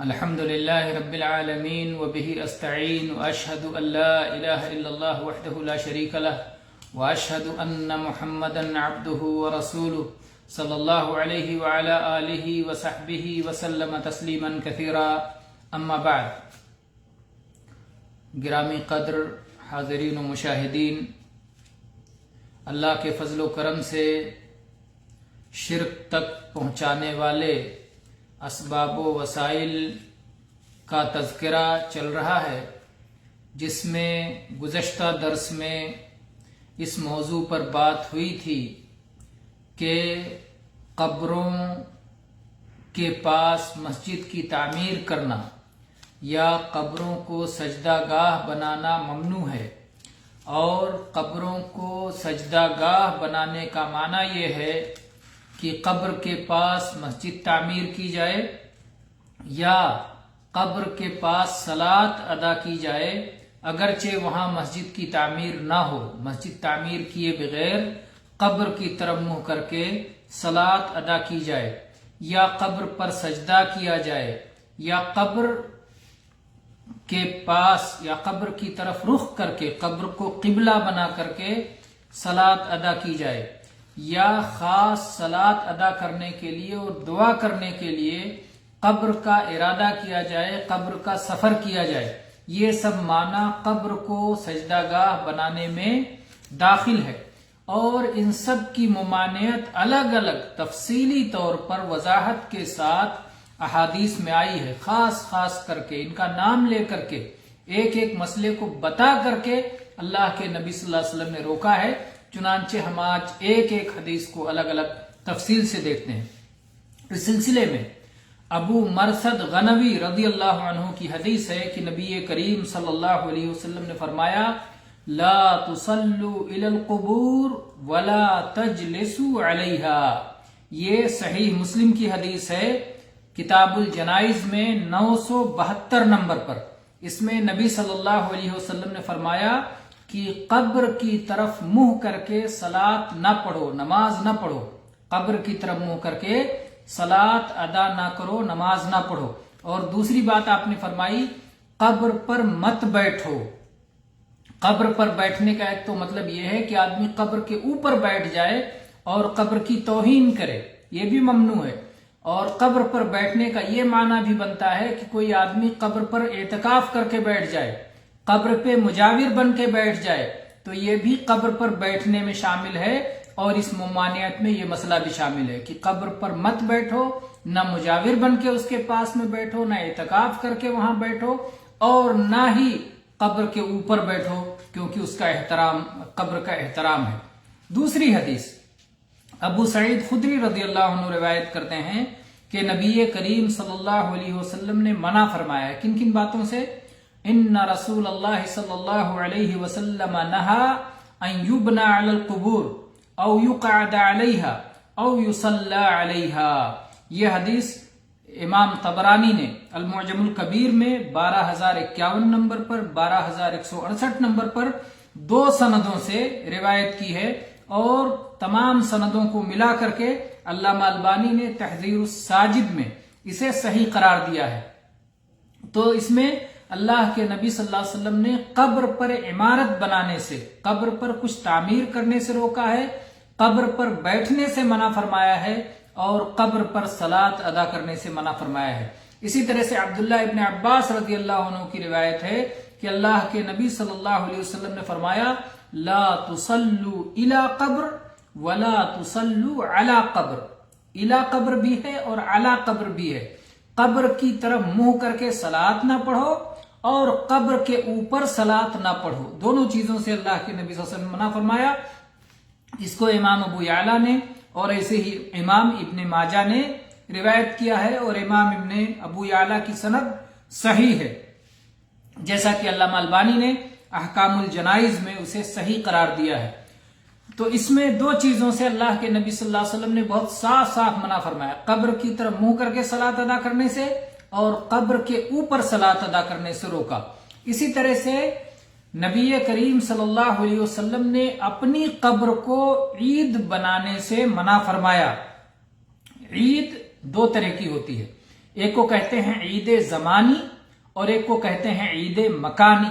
الحمد لله رب العالمين وبه أستعين وأشهد أن لا إله إلا الله وحده لا شريك له وأشهد أن محمدا عبده ورسوله صلى الله عليه وعلى آله وصحبه وسلم تسليما كثيرا اما بعد. گرامی قدر حاضرین و مشاہدین، اللہ کے فضل و کرم سے شرک تک پہنچانے والے اسباب و وسائل کا تذکرہ چل رہا ہے، جس میں گزشتہ درس میں اس موضوع پر بات ہوئی تھی کہ قبروں کے پاس مسجد کی تعمیر کرنا یا قبروں کو سجدہ گاہ بنانا ممنوع ہے، اور قبروں کو سجدہ گاہ بنانے کا معنی یہ ہے کہ قبر کے پاس مسجد تعمیر کی جائے یا قبر کے پاس صلاۃ ادا کی جائے، اگرچہ وہاں مسجد کی تعمیر نہ ہو، مسجد تعمیر کیے بغیر قبر کی طرف منہ کر کے صلاۃ ادا کی جائے، یا قبر پر سجدہ کیا جائے، یا قبر کے پاس یا قبر کی طرف رخ کر کے قبر کو قبلہ بنا کر کے صلاۃ ادا کی جائے، یا خاص صلاۃ ادا کرنے کے لیے اور دعا کرنے کے لیے قبر کا ارادہ کیا جائے، قبر کا سفر کیا جائے، یہ سب معنی قبر کو سجدہ گاہ بنانے میں داخل ہے، اور ان سب کی ممانعت الگ الگ تفصیلی طور پر وضاحت کے ساتھ احادیث میں آئی ہے، خاص کر کے ان کا نام لے کر کے ایک ایک مسئلے کو بتا کر کے اللہ کے نبی صلی اللہ علیہ وسلم نے روکا ہے۔ چنانچہ ہم آج ایک ایک حدیث کو الگ الگ تفصیل سے دیکھتے ہیں۔ اس سلسلے میں ابو مرثد غنوی رضی اللہ عنہ کی حدیث ہے کہ نبی کریم صلی اللہ علیہ وسلم نے فرمایا، لا تصلوا الی القبور ولا تجلسوا علیہا۔ یہ صحیح مسلم کی حدیث ہے، کتاب الجنائز میں 972 نمبر پر۔ اس میں نبی صلی اللہ علیہ وسلم نے فرمایا کہ قبر کی طرف منہ کر کے صلاۃ نہ پڑھو، نماز نہ پڑھو، قبر کی طرف منہ کر کے صلاۃ ادا نہ کرو، نماز نہ پڑھو۔ اور دوسری بات آپ نے فرمائی، قبر پر مت بیٹھو۔ قبر پر بیٹھنے کا ایک تو مطلب یہ ہے کہ آدمی قبر کے اوپر بیٹھ جائے اور قبر کی توہین کرے، یہ بھی ممنوع ہے، اور قبر پر بیٹھنے کا یہ معنی بھی بنتا ہے کہ کوئی آدمی قبر پر اعتکاف کر کے بیٹھ جائے، قبر پہ مجاور بن کے بیٹھ جائے، تو یہ بھی قبر پر بیٹھنے میں شامل ہے، اور اس ممانعت میں یہ مسئلہ بھی شامل ہے کہ قبر پر مت بیٹھو، نہ مجاور بن کے اس کے پاس میں بیٹھو، نہ اعتکاف کر کے وہاں بیٹھو، اور نہ ہی قبر کے اوپر بیٹھو، کیونکہ اس کا احترام، قبر کا احترام ہے۔ دوسری حدیث ابو سعید خدری رضی اللہ عنہ روایت کرتے ہیں کہ نبی کریم صلی اللہ علیہ وسلم نے منع فرمایا ہے، کن کن باتوں سے؟ ان رسول اللہ صلی اللہ علیہ وسلم نہا ان یبنى علی القبور او یقعد علیہا او یصلی علیہا۔ یہ حدیث امام طبرانی نے المعجم الکبیر میں 12051 نمبر پر، 12168 نمبر پر 2 سندوں سے روایت کی ہے، اور تمام سندوں کو ملا کر کے علامہ البانی نے تحذیر الساجد میں اسے صحیح قرار دیا ہے۔ تو اس میں اللہ کے نبی صلی اللہ علیہ وسلم نے قبر پر عمارت بنانے سے، قبر پر کچھ تعمیر کرنے سے روکا ہے، قبر پر بیٹھنے سے منع فرمایا ہے، اور قبر پر صلاۃ ادا کرنے سے منع فرمایا ہے۔ اسی طرح سے عبداللہ ابن عباس رضی اللہ عنہ کی روایت ہے کہ اللہ کے نبی صلی اللہ علیہ وسلم نے فرمایا، لا تصلوا الی قبر ولا تصلوا علی قبر۔ الی قبر بھی ہے اور علی قبر بھی ہے، قبر کی طرف منہ کر کے صلاۃ نہ پڑھو اور قبر کے اوپر صلاۃ نہ پڑھو، دونوں چیزوں سے اللہ کے نبی صلی اللہ علیہ وسلم نے منع فرمایا۔ اس کو امام ابو یعلا نے اور ایسے ہی امام ابن ماجہ نے روایت کیا ہے، اور امام ابن ابو یعلا کی سند صحیح ہے، جیسا کہ علامہ البانی نے احکام الجنائز میں اسے صحیح قرار دیا ہے۔ تو اس میں 2 چیزوں سے اللہ کے نبی صلی اللہ علیہ وسلم نے بہت صاف منع فرمایا، قبر کی طرف منہ کر کے صلاۃ ادا کرنے سے اور قبر کے اوپر صلاۃ ادا کرنے سے روکا۔ اسی طرح سے نبی کریم صلی اللہ علیہ وسلم نے اپنی قبر کو عید بنانے سے منع فرمایا۔ عید 2 طرح کی ہوتی ہے، ایک کو کہتے ہیں عید زمانی اور ایک کو کہتے ہیں عید مکانی.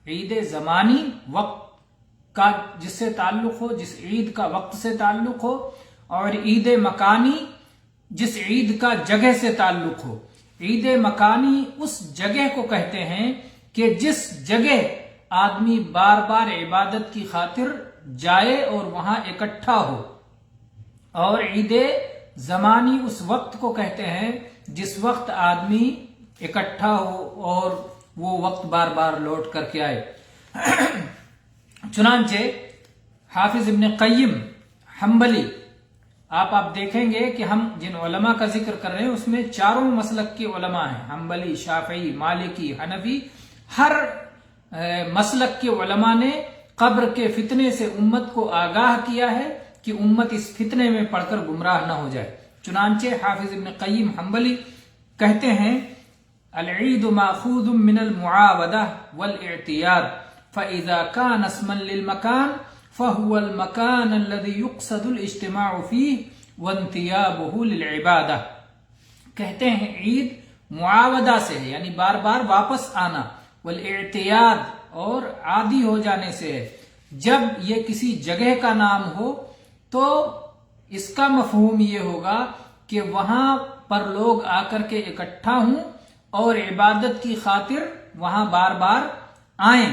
عید زمانی وقت کا جس سے تعلق ہو، جس عید کا وقت سے تعلق ہو، اور عید مکانی جس عید کا جگہ سے تعلق ہو. عید مکانی اس جگہ کو کہتے ہیں کہ جس جگہ آدمی بار بار عبادت کی خاطر جائے اور وہاں اکٹھا ہو، اور عید زمانی اس وقت کو کہتے ہیں جس وقت آدمی اکٹھا ہو اور وہ وقت بار بار لوٹ کر کے آئے. چنانچہ حافظ ابن قیم حنبلی، آپ دیکھیں گے کہ ہم جن علماء کا ذکر کر رہے ہیں اس میں چاروں مسلک کے علماء ہیں، حنبلی، شافعی، مالکی، حنفی. ہر مسلک کے علماء نے قبر کے فتنے سے امت کو آگاہ کیا ہے کہ امت اس فتنے میں پڑھ کر گمراہ نہ ہو جائے. چنانچہ حافظ ابن قیم حنبلی کہتے ہیں العید ماخوذ من المعاودہ والاعتیاد فاذا كان اسما للمكان فهو المكان الذي يقصد الاجتماع فيه وانتيابه للعبادہ. کہتے ہیں عید معاودہ سے ہے، یعنی بار بار واپس آنا، والاعتیاد اور عادی ہو جانے سے ہے. جب یہ کسی جگہ کا نام ہو تو اس کا مفہوم یہ ہوگا کہ وہاں پر لوگ آ کر کے اکٹھا ہوں اور عبادت کی خاطر وہاں بار بار آئیں.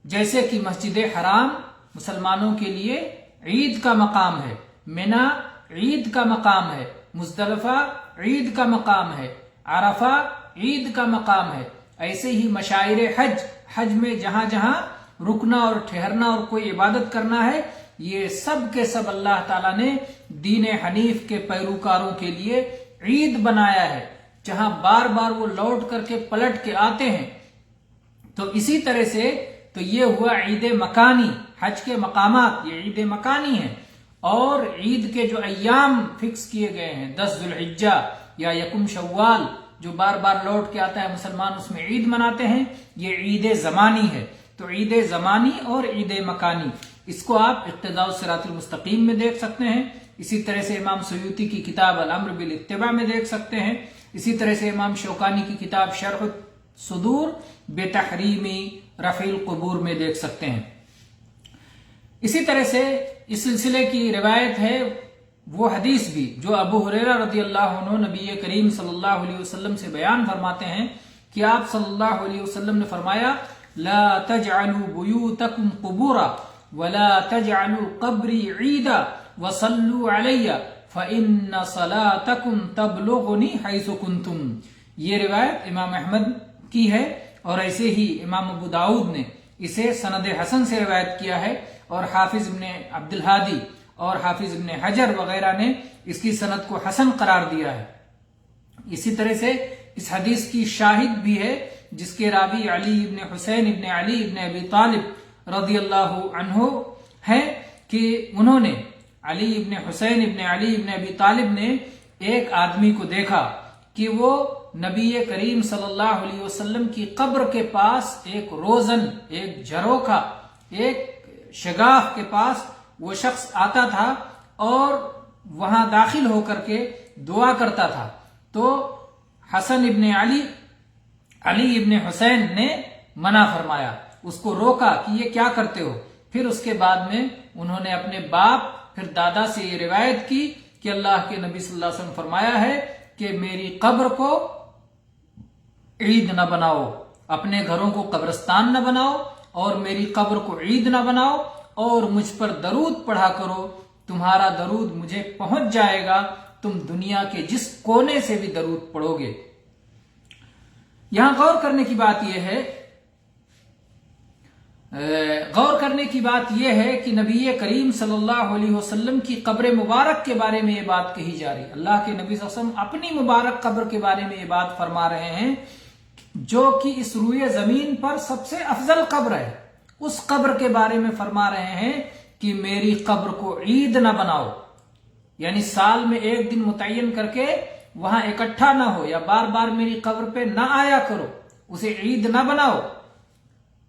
جیسے کہ مسجد حرام مسلمانوں کے لیے عید کا مقام ہے، منا عید کا مقام ہے، مزدلفہ عید کا مقام ہے، عرفہ عید کا مقام ہے. ایسے ہی مشاعر حج میں جہاں جہاں رکنا اور ٹھہرنا اور کوئی عبادت کرنا ہے، یہ سب کے سب اللہ تعالیٰ نے دین حنیف کے پیروکاروں کے لیے عید بنایا ہے، جہاں بار بار وہ لوٹ کر کے پلٹ کے آتے ہیں. تو اسی طرح سے تو یہ ہوا عید مکانی، حج کے مقامات یہ عید مکانی ہیں. اور عید کے جو ایام فکس کیے گئے ہیں 10 ذوالحجہ یا یکم شوال جو بار بار لوٹ کے آتا ہے، مسلمان اس میں عید مناتے ہیں، یہ عید زمانی ہے. تو عید زمانی اور عید مکانی اس کو آپ اقتداء الصراط المستقیم میں دیکھ سکتے ہیں. اسی طرح سے امام سیوطی کی کتاب الامر بالاتباع میں دیکھ سکتے ہیں. اسی طرح سے امام شوکانی کی کتاب شرح صدور بتحریم رفع القبور میں دیکھ سکتے ہیں. اسی طرح سے اس سلسلے کی روایت ہے وہ حدیث بھی جو ابو ہریرہ رضی اللہ عنہ نبی کریم صلی اللہ علیہ وسلم سے بیان فرماتے ہیں کہ آپ صلی اللہ علیہ وسلم نے فرمایا لا تجعلوا بیوتکم قبورا ولا تجعلوا قبری عیدا وصلوا علی فإن صلاتکم تبلغنی حیث کنتم. یہ روایت امام احمد کی ہے اور ایسے ہی امام ابو داؤد نے اسے سند حسن سے روایت کیا ہے، اور حافظ ابن عبد الہادی اور حافظ ابن حجر وغیرہ نے اس کی سند کو حسن قرار دیا ہے. اسی طرح سے اس حدیث کی شاہد بھی ہے جس کے راوی علی ابن حسین ابن علی ابن ابی طالب رضی اللہ عنہ ہیں کہ انہوں نے علی ابن حسین ابن علی ابن ابی طالب نے ایک آدمی کو دیکھا کہ وہ نبی کریم صلی اللہ علیہ وسلم کی قبر کے پاس ایک روزن، ایک جھروکھا، ایک شگاف کے پاس وہ شخص آتا تھا اور وہاں داخل ہو کر کے دعا کرتا تھا. تو حسن ابن علی، علی ابن حسین نے منع فرمایا، اس کو روکا کہ یہ کیا کرتے ہو. پھر اس کے بعد میں انہوں نے اپنے باپ پھر دادا سے یہ روایت کی کہ اللہ کے نبی صلی اللہ علیہ وسلم فرمایا ہے کہ میری قبر کو عید نہ بناؤ، اپنے گھروں کو قبرستان نہ بناؤ اور میری قبر کو عید نہ بناؤ، اور مجھ پر درود پڑھا کرو، تمہارا درود مجھے پہنچ جائے گا، تم دنیا کے جس کونے سے بھی درود پڑھو گے. یہاں غور کرنے کی بات یہ ہے کہ نبی کریم صلی اللہ علیہ وسلم کی قبر مبارک کے بارے میں یہ بات کہی جا رہی ہے. اللہ کے نبی صلی اللہ علیہ وسلم اپنی مبارک قبر کے بارے میں یہ بات فرما رہے ہیں جو کہ اس روئے زمین پر سب سے افضل قبر ہے. اس قبر کے بارے میں فرما رہے ہیں کہ میری قبر کو عید نہ بناؤ، یعنی سال میں ایک دن متعین کر کے وہاں اکٹھا نہ ہو یا بار بار میری قبر پہ نہ آیا کرو، اسے عید نہ بناؤ.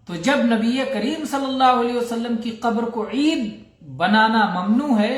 تو جب نبی کریم صلی اللہ علیہ وسلم کی قبر کو عید بنانا ممنوع ہے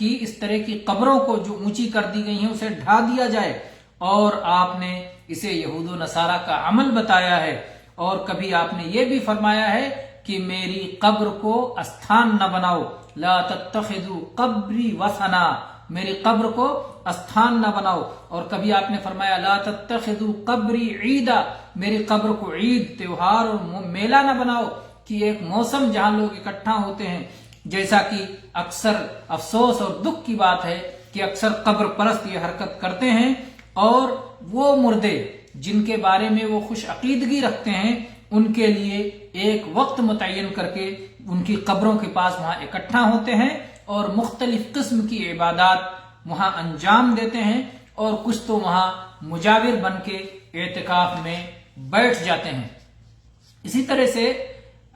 کہ اس طرح کی قبروں کو جو اونچی کر دی گئی ہیں اسے ڈھا دیا جائے، اور آپ نے اسے یہود و نصارہ کا عمل بتایا ہے۔ اور کبھی آپ نے یہ بھی فرمایا ہے کہ میری قبر کو استھان نہ بناؤ، لا تتخذوا قبری وثنا، میری قبر کو استھان نہ بناؤ۔ اور کبھی آپ نے فرمایا لا تتخذوا قبری عیدا، میری قبر کو عید، تیوہار اور میلہ نہ بناؤ کہ ایک موسم جہاں لوگ اکٹھا ہوتے ہیں۔ جیسا کہ اکثر افسوس اور دکھ کی بات ہے کہ اکثر قبر پرست یہ حرکت کرتے ہیں، اور وہ مردے جن کے بارے میں وہ خوش عقیدگی رکھتے ہیں ان کے لیے ایک وقت متعین کر کے ان کی قبروں کے پاس وہاں اکٹھا ہوتے ہیں اور مختلف قسم کی عبادات وہاں انجام دیتے ہیں، اور کچھ تو وہاں مجاور بن کے اعتکاف میں بیٹھ جاتے ہیں۔ اسی طرح سے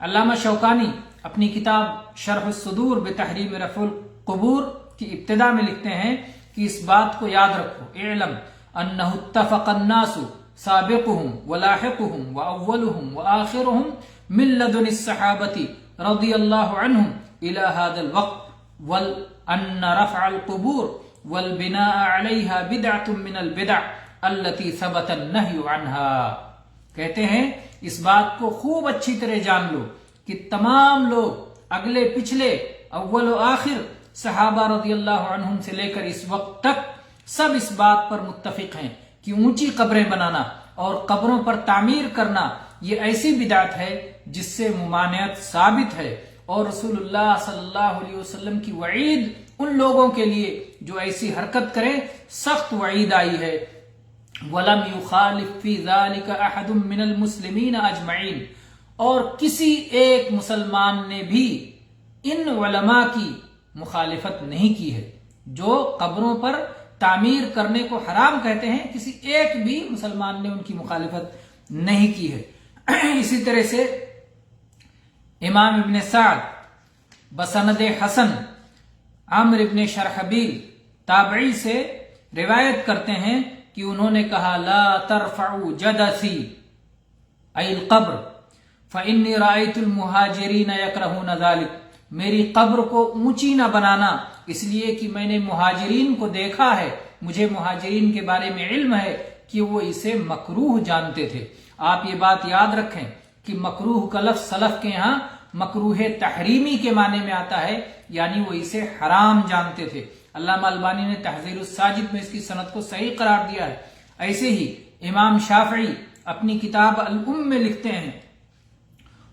علامہ شوکانی اپنی کتاب شرح الصدور بتحریم رفع القبور کی ابتدا میں لکھتے ہیں کہ اس بات کو یاد رکھو، اعلم انہ اتفق الناس سابقهم ولاحقهم واولهم واخرهم من لدن الصحابة رضی اللہ عنہم الى هذا الوقت وان رفع القبور والبناء عليها بدعة من البدع التي ثبت النهي عنها۔ کہتے ہیں اس بات کو خوب اچھی طرح جان لو کہ تمام لوگ اگلے پچھلے اول و آخر صحابہ رضی اللہ عنہم سے لے کر اس وقت تک سب اس بات پر متفق ہیں کہ اونچی قبریں بنانا اور قبروں پر تعمیر کرنا یہ ایسی بدعت ہے جس سے ممانعت ثابت ہے، اور رسول اللہ صلی اللہ علیہ وسلم کی وعید ان لوگوں کے لیے جو ایسی حرکت کریں سخت وعید آئی ہے۔ وَلَمْ يُخَالِفْ فِي ذَلِكَ أَحَدٌ مِّنَ الْمُسْلِمِينَ أَجْمَعِينَ، اور کسی ایک مسلمان نے بھی ان علماء کی مخالفت نہیں کی ہے جو قبروں پر تعمیر کرنے کو حرام کہتے ہیں، کسی ایک بھی مسلمان نے ان کی مخالفت نہیں کی ہے۔ اسی طرح سے امام ابن سعد بسند حسن عمرو ابن شرحبیل تابعی سے روایت کرتے ہیں کہ انہوں نے کہا لا ترفعوا جدثی ای القبر فإنی رأیت المہاجرین یکرہون ذلک، میری قبر کو اونچی نہ بنانا اس لیے کہ میں نے مہاجرین کو دیکھا ہے، مجھے مہاجرین کے بارے میں علم ہے کہ وہ اسے مکروہ جانتے تھے۔ آپ یہ بات یاد رکھیں کہ مکروہ کا لفظ سلف کے ہاں مکروہ تحریمی کے معنی میں آتا ہے، یعنی وہ اسے حرام جانتے تھے۔ علامہ البانی نے تحذیر الساجد میں اس کی سند کو صحیح قرار دیا ہے۔ ایسے ہی امام شافعی اپنی کتاب الام میں لکھتے ہیں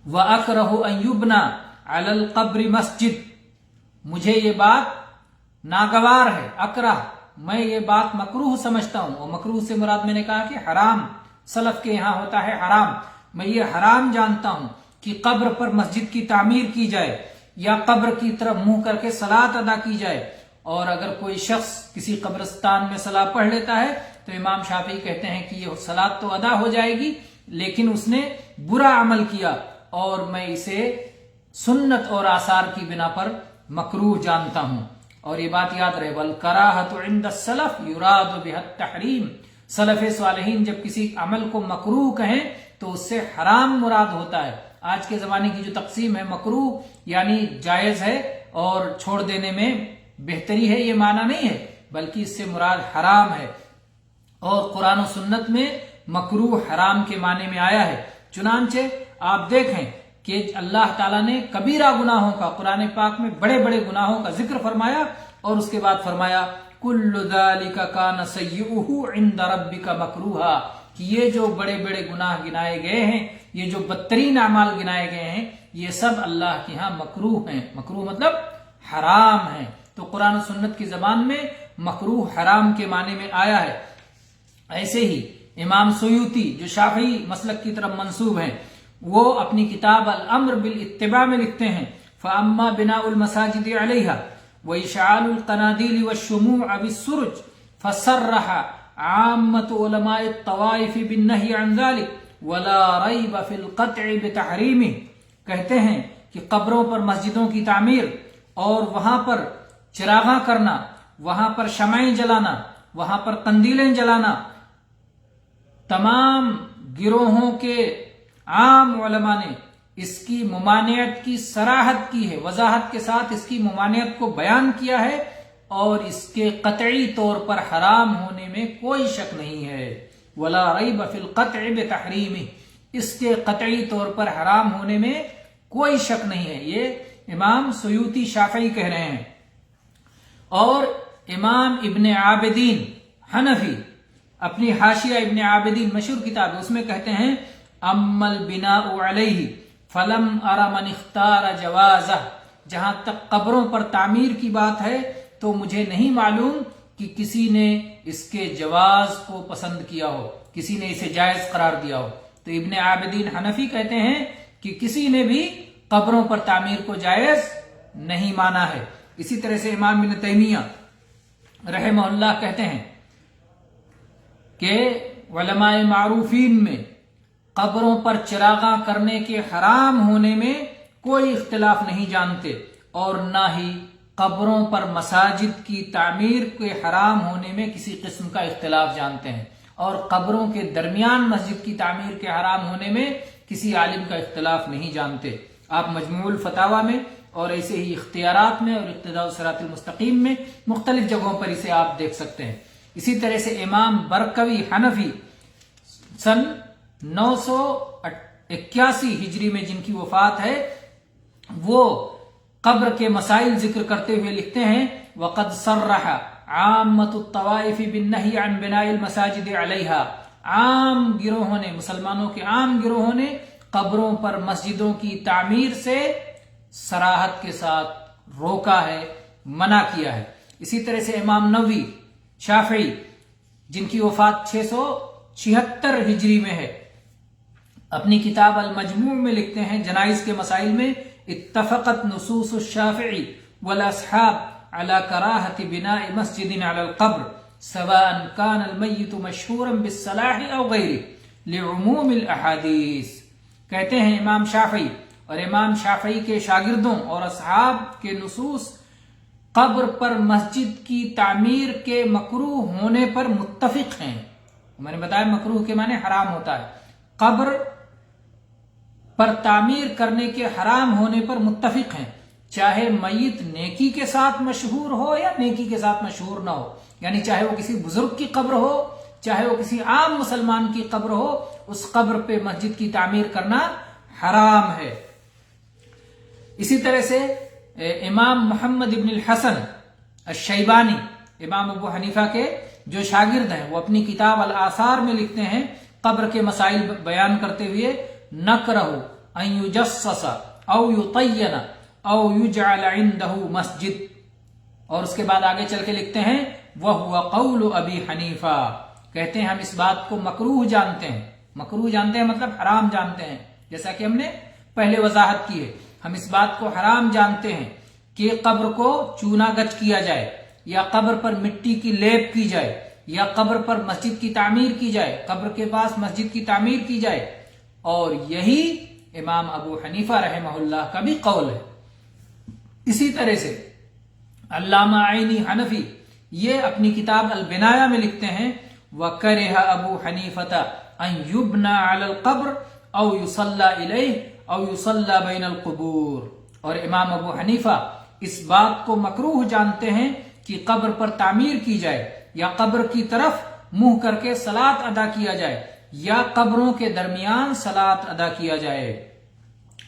وَأَكْرَهُ أَن يُبْنَى عَلَى الْقَبْرِ مسجد، مجھے یہ بات ناگوار ہے، اکرہ، میں یہ بات مکروہ سمجھتا ہوں، اور مکروہ سے مراد میں نے کہا کہ حرام، سلف کے یہاں ہوتا ہے حرام، میں یہ حرام جانتا ہوں کہ قبر پر مسجد کی تعمیر کی جائے یا قبر کی طرف منہ کر کے صلاۃ ادا کی جائے۔ اور اگر کوئی شخص کسی قبرستان میں صلاۃ پڑھ لیتا ہے تو امام شافعی کہتے ہیں کہ یہ صلاۃ تو ادا ہو جائے گی لیکن اس نے برا عمل کیا، اور میں اسے سنت اور آثار کی بنا پر مکروہ جانتا ہوں۔ اور یہ بات یاد رہے والکراہۃ عند السلف یراد بها التحریم، سلف صالحین جب کسی عمل کو مکروہ کہیں تو اس سے حرام مراد ہوتا ہے۔ آج کے زمانے کی جو تقسیم ہے مکروہ یعنی جائز ہے اور چھوڑ دینے میں بہتری ہے، یہ معنی نہیں ہے، بلکہ اس سے مراد حرام ہے، اور قرآن و سنت میں مکروہ حرام کے معنی میں آیا ہے۔ چنانچہ آپ دیکھیں کہ اللہ تعالیٰ نے کبیرہ گناہوں کا قرآن پاک میں بڑے بڑے گناہوں کا ذکر فرمایا، اور اس کے بعد فرمایا کل ذالک کان سیئہ عند ربک مکروہا، کہ یہ جو بڑے بڑے گناہ گنائے گئے ہیں، یہ جو بدترین اعمال گنائے گئے ہیں، یہ سب اللہ کے ہاں مکروہ ہیں۔ مکروہ مطلب حرام ہیں، تو قرآن و سنت کی زبان میں مکروہ حرام کے معنی میں آیا ہے۔ ایسے ہی امام سیوطی جو شافعی مسلک کی طرف منسوب ہیں، وہ اپنی کتاب الامر بالاتباع میں لکھتے ہیں فاما بناء المساجد علیہا واشعال القنادیل والشموع بالسرج فصرح عامة علماء الطوائف بالنہی عن ذلك ولا ریب فی القطع بتحریمہ، کہتے ہیں کہ قبروں پر مسجدوں کی تعمیر اور وہاں پر چراغاں کرنا، وہاں پر شمعیں جلانا، وہاں پر قندیلیں جلانا، تمام گروہوں کے عام علماء نے اس کی ممانعت کی صراحت کی ہے، وضاحت کے ساتھ اس کی ممانعت کو بیان کیا ہے، اور اس کے قطعی طور پر حرام ہونے میں کوئی شک نہیں ہے. ولا ریب فی القطع بتحریمہ، اس کے قطعی طور پر حرام ہونے میں کوئی شک نہیں ہے. یہ امام سیوطی شافعی کہہ رہے ہیں. اور امام ابن عابدین حنفی اپنی حاشیہ ابن عابدین مشہور کتاب اس میں کہتے ہیں اما البناء علیہ فلم ار من اختار جوازہ، جہاں تک قبروں پر تعمیر کی بات ہے تو مجھے نہیں معلوم کہ کسی نے اس کے جواز کو پسند کیا ہو، کسی نے اسے جائز قرار دیا ہو. تو ابن عابدین حنفی کہتے ہیں کہ کسی نے بھی قبروں پر تعمیر کو جائز نہیں مانا ہے. اسی طرح سے امام ابن تیمیہ رحمہ اللہ کہتے ہیں کہ علماء معروفین میں قبروں پر چراغاں کرنے کے حرام ہونے میں کوئی اختلاف نہیں جانتے، اور نہ ہی قبروں پر مساجد کی تعمیر کے حرام ہونے میں کسی قسم کا اختلاف جانتے ہیں، اور قبروں کے درمیان مسجد کی تعمیر کے حرام ہونے میں کسی عالم کا اختلاف نہیں جانتے. آپ مجموع الفتاوی میں اور ایسے ہی اختیارات میں اور اقتداء الصراط المستقیم میں مختلف جگہوں پر اسے آپ دیکھ سکتے ہیں. اسی طرح سے امام برقوی حنفی سن 981 ہجری میں جن کی وفات ہے، وہ قبر کے مسائل ذکر کرتے ہوئے لکھتے ہیں وقد صرح عامۃ الطوائف بالنہی عن بناء المساجد علیہا، عام گروہوں نے، مسلمانوں کے عام گروہوں نے قبروں پر مسجدوں کی تعمیر سے صراحت کے ساتھ روکا ہے، منع کیا ہے. اسی طرح سے امام نووی شافعی جن کی وفات 676 ہجری میں ہے، اپنی کتاب المجموع میں لکھتے ہیں جنائز کے مسائل میں اتفقت نصوص الشافعی والاصحاب على کراہت بناء مسجد على القبر سواء كان المیت مشہورا بالصلاح او غیره لعموم الاحادیث. کہتے ہیں امام شافعی اور امام شافعی کے شاگردوں اور اصحاب کے نصوص قبر پر مسجد کی تعمیر کے مکروہ ہونے پر متفق ہیں. میں نے بتایا مکروہ کے معنی حرام ہوتا ہے. قبر پر تعمیر کرنے کے حرام ہونے پر متفق ہیں، چاہے میت نیکی کے ساتھ مشہور ہو یا نیکی کے ساتھ مشہور نہ ہو. یعنی چاہے وہ کسی بزرگ کی قبر ہو، چاہے وہ کسی عام مسلمان کی قبر ہو، اس قبر پہ مسجد کی تعمیر کرنا حرام ہے. اسی طرح سے امام محمد ابن الحسن الشیبانی امام ابو حنیفہ کے جو شاگرد ہیں، وہ اپنی کتاب الآثار میں لکھتے ہیں قبر کے مسائل بیان کرتے ہوئے نکرہ ان یجسس او یطین او یجعل عنده مسجد، اور اس کے بعد آگے چل کے لکھتے ہیں وَهُوَ قَوْلُ أَبِي حَنِيفَةَ، کہتے ہیں ہم اس بات کو مکروہ جانتے ہیں. مکروہ جانتے ہیں مطلب حرام جانتے ہیں، جیسا کہ ہم نے پہلے وضاحت کی ہے. ہم اس بات کو حرام جانتے ہیں کہ قبر کو چونا گچ کیا جائے، یا قبر پر مٹی کی لیپ کی جائے، یا قبر پر مسجد کی تعمیر کی جائے، قبر کے پاس مسجد کی تعمیر کی جائے. اور یہی امام ابو حنیفہ رحمہ اللہ کا بھی قول ہے. اسی طرح سے علامہ عینی حنفی یہ اپنی کتاب البنایہ میں لکھتے ہیں وَكَرِهَ أَبُو حَنِيفَةَ أَن يُبْنَى عَلَى الْقَبْرِ أَوْ يُصَلَّى إِلَيْهِ أَوْ يُصَلَّى بَيْنَ الْقُبُورِ. اور امام ابو حنیفہ اس بات کو مکروہ جانتے ہیں کہ قبر پر تعمیر کی جائے، یا قبر کی طرف منہ کر کے صلاۃ ادا کیا جائے، یا قبروں کے درمیان صلاۃ ادا کیا جائے.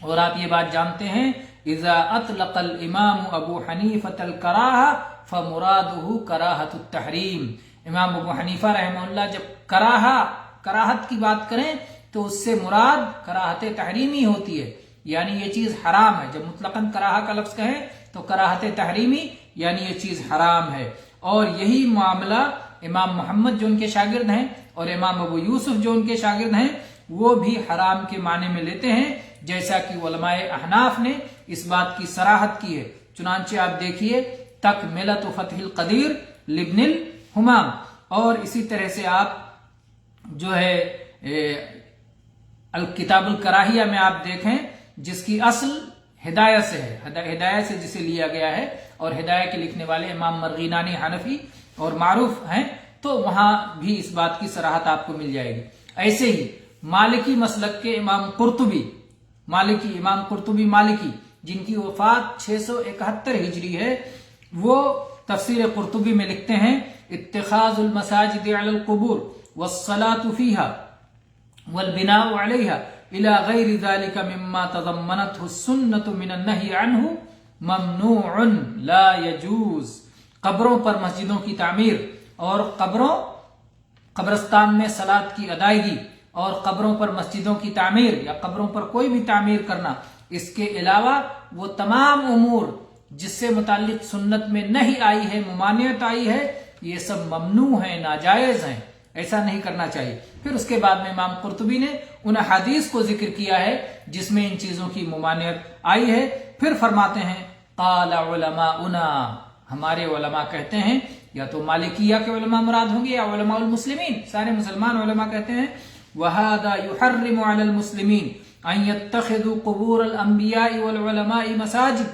اور آپ یہ بات جانتے ہیں اذا اطلق الامام ابو حنیفۃ الکراہہ فمرادہ کراہۃ التحریم. امام ابو حنیفہ رحمہ اللہ جب کراہت کی بات کریں تو اس سے مراد کراہت تحریمی ہوتی ہے، یعنی یہ چیز حرام ہے. جب مطلقاً کراہہ کا لفظ کہیں تو کراہت تحریمی یعنی یہ چیز حرام ہے. اور یہی معاملہ امام محمد جو ان کے شاگرد ہیں اور امام ابو یوسف جو ان کے شاگرد ہیں وہ بھی حرام کے معنی میں لیتے ہیں، جیسا کہ علماء احناف نے اس بات کی صراحت کی ہے. چنانچہ آپ دیکھیے تکملۃ فتح القدیر لابن الحمام. اور اسی طرح سے آپ جو ہے الکتاب الکراہیہ میں آپ دیکھیں جس کی اصل ہدایہ سے ہے، ہدایہ سے جسے لیا گیا ہے، اور ہدایہ کے لکھنے والے امام مرغینانی حنفی اور معروف ہیں، تو وہاں بھی اس بات کی صراحت آپ کو مل جائے گی. ایسے ہی مالکی مسلک کے امام قرطبی مالکی جن کی وفات 671 ہجری ہے، وہ تفسیر قرطبی میں لکھتے ہیں اتخاذ المساجد علی القبور والصلاة فيها والبناء عليها الى غیر ذلك مما تضمنته السنة من النهي عنه ممنوع لا يجوز۔ قبروں پر مسجدوں کی تعمیر اور قبرستان میں صلاۃ کی ادائیگی اور قبروں پر مسجدوں کی تعمیر یا قبروں پر کوئی بھی تعمیر کرنا، اس کے علاوہ وہ تمام امور جس سے متعلق سنت میں نہیں آئی ہے، ممانعت آئی ہے، یہ سب ممنوع ہیں، ناجائز ہیں، ایسا نہیں کرنا چاہیے۔ پھر اس کے بعد میں امام قرطبی نے ان احادیث کو ذکر کیا ہے جس میں ان چیزوں کی ممانعت آئی ہے۔ پھر فرماتے ہیں قال علماؤنا، ہمارے علماء کہتے ہیں، یا تو مالکیہ کے علماء مراد ہوں گے یا علماء المسلمین، سارے مسلمان علماء کہتے ہیں وَهَذَا يُحَرِّمُ عَلَى الْمُسْلِمِينَ أَن يَتَّخِذُوا قُبُورَ الْأَنْبِيَاءِ وَالْعُلَمَاءِ مَسَاجِدَ،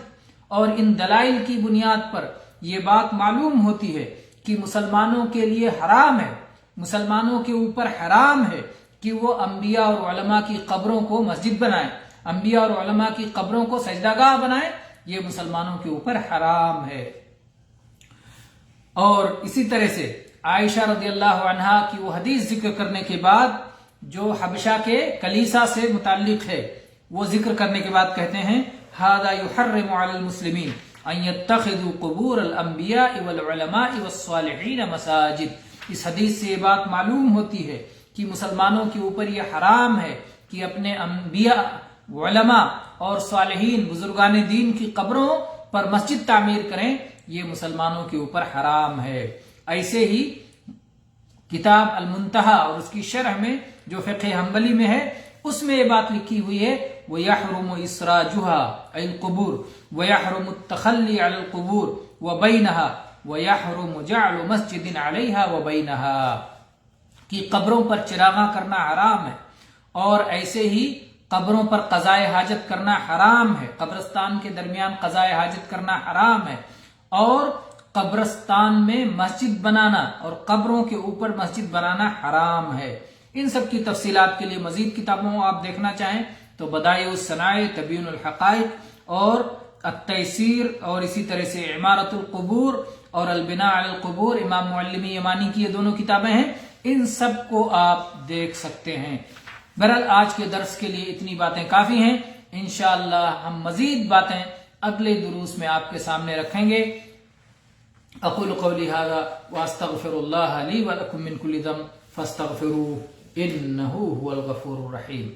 اور ان دلائل کی بنیاد پر یہ بات معلوم ہوتی ہے کہ مسلمانوں کے لیے حرام ہے، مسلمانوں کے اوپر حرام ہے کہ وہ انبیاء اور علماء کی قبروں کو مسجد بنائیں، انبیاء اور علماء کی قبروں کو سجدہ گاہ بنائیں، یہ مسلمانوں کے اوپر حرام ہے۔ اور اسی طرح سے عائشہ رضی اللہ عنہا کی وہ حدیث ذکر کرنے کے بعد جو حبشہ کے کلیسا سے متعلق ہے، وہ ذکر کرنے کے بعد کہتے ہیں ھذا یحرم علی المسلمین ان یتخذوا قبور الانبیاء والعلماء والصالحین مساجد۔ اس حدیث سے یہ بات معلوم ہوتی ہے کہ مسلمانوں کے اوپر یہ حرام ہے کہ اپنے انبیاء، علماء اور صالحین بزرگان دین کی قبروں پر مسجد تعمیر کریں، یہ مسلمانوں کے اوپر حرام ہے۔ ایسے ہی کتاب المنتہا اور اس کی شرح میں جو فقہ حنبلی میں ہے، اس میں یہ بات لکھی ہوئی ہے وَيَحْرُمُ إِسْرَاجُهَا أي القبور وَيَحْرُمُ التَّخَلِّي عَلى القبور وَبَيْنَهَا وَيَحْرُمُ جَعْلُ مَسْجِدٍ عَلَيْهَا وَبَيْنَهَا، کہ قبروں پر چراغاں کرنا حرام ہے، اور ایسے ہی قبروں پر قضائے حاجت کرنا حرام ہے، قبرستان کے درمیان قضائے حاجت کرنا حرام ہے، اور قبرستان میں مسجد بنانا اور قبروں کے اوپر مسجد بنانا حرام ہے۔ ان سب کی تفصیلات کے لیے مزید کتابوں آپ دیکھنا چاہیں تو بدائع الصنائع، تبیین الحقائق اور التیسیر، اور اسی طرح سے عمارت القبور اور البناء علی القبور، امام معلمی یمانی کی یہ دونوں کتابیں ہیں، ان سب کو آپ دیکھ سکتے ہیں۔ بہرحال آج کے درس کے لیے اتنی باتیں کافی ہیں، انشاءاللہ ہم مزید باتیں اگلے دروس میں آپ کے سامنے رکھیں گے۔ اقول قولی ھذا واستغفر اللہ لی ولکم من کل ذنب فاستغفروہ انہ ھو الغفور الرحیم۔